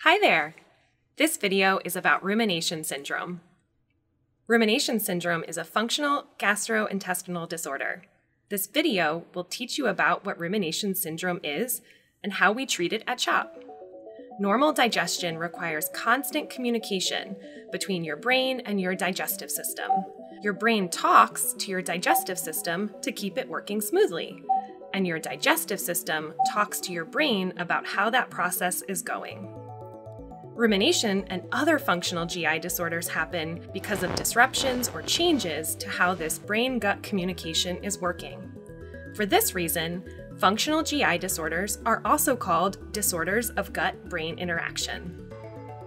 Hi there! This video is about rumination syndrome. Rumination syndrome is a functional gastrointestinal disorder. This video will teach you about what rumination syndrome is and how we treat it at CHOP. Normal digestion requires constant communication between your brain and your digestive system. Your brain talks to your digestive system to keep it working smoothly, and your digestive system talks to your brain about how that process is going. Rumination and other functional GI disorders happen because of disruptions or changes to how this brain-gut communication is working. For this reason, functional GI disorders are also called disorders of gut-brain interaction.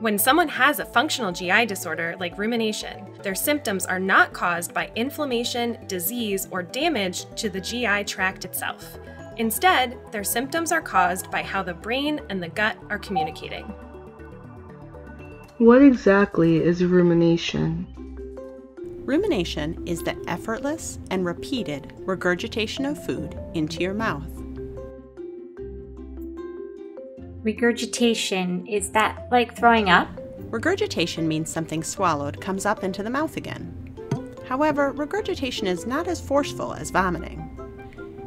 When someone has a functional GI disorder like rumination, their symptoms are not caused by inflammation, disease, or damage to the GI tract itself. Instead, their symptoms are caused by how the brain and the gut are communicating. What exactly is rumination? Rumination is the effortless and repeated regurgitation of food into your mouth. Regurgitation, is that like throwing up? Regurgitation means something swallowed comes up into the mouth again. However, regurgitation is not as forceful as vomiting.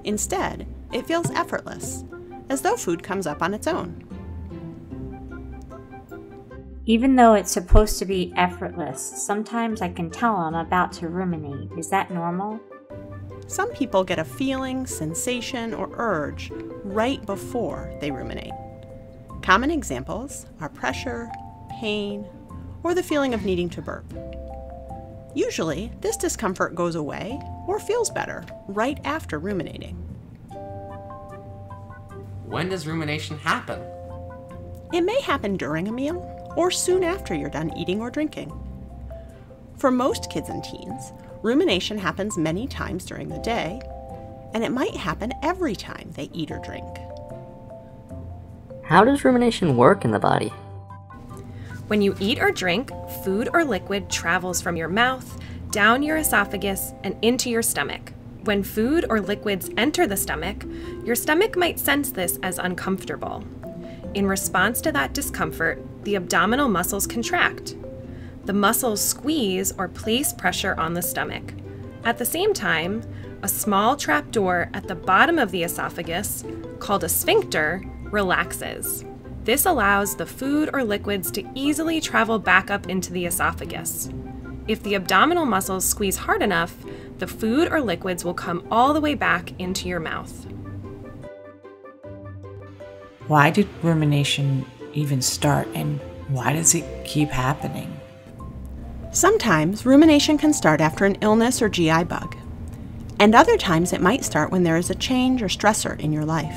Instead, it feels effortless, as though food comes up on its own. Even though it's supposed to be effortless, sometimes I can tell I'm about to ruminate. Is that normal? Some people get a feeling, sensation, or urge right before they ruminate. Common examples are pressure, pain, or the feeling of needing to burp. Usually, this discomfort goes away or feels better right after ruminating. When does rumination happen? It may happen during a meal or soon after you're done eating or drinking. For most kids and teens, rumination happens many times during the day, and it might happen every time they eat or drink. How does rumination work in the body? When you eat or drink, food or liquid travels from your mouth, down your esophagus, and into your stomach. When food or liquids enter the stomach, your stomach might sense this as uncomfortable. In response to that discomfort, the abdominal muscles contract. The muscles squeeze or place pressure on the stomach. At the same time, a small trapdoor at the bottom of the esophagus, called a sphincter, relaxes. This allows the food or liquids to easily travel back up into the esophagus. If the abdominal muscles squeeze hard enough, the food or liquids will come all the way back into your mouth. Why did rumination even start, and why does it keep happening? Sometimes rumination can start after an illness or GI bug, and other times it might start when there is a change or stressor in your life.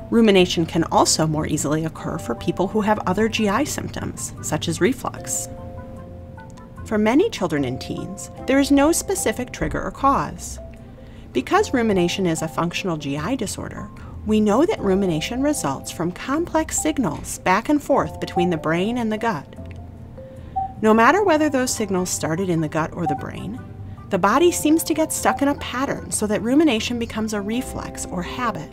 Rumination can also more easily occur for people who have other GI symptoms, such as reflux. For many children and teens, there is no specific trigger or cause. Because rumination is a functional GI disorder, we know that rumination results from complex signals back and forth between the brain and the gut. No matter whether those signals started in the gut or the brain, the body seems to get stuck in a pattern so that rumination becomes a reflex or habit.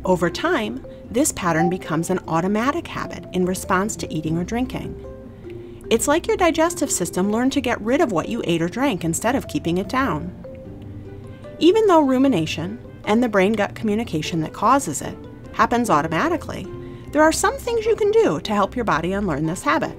Over time, this pattern becomes an automatic habit in response to eating or drinking. It's like your digestive system learned to get rid of what you ate or drank instead of keeping it down. Even though rumination, and the brain-gut communication that causes it, happens automatically, there are some things you can do to help your body unlearn this habit.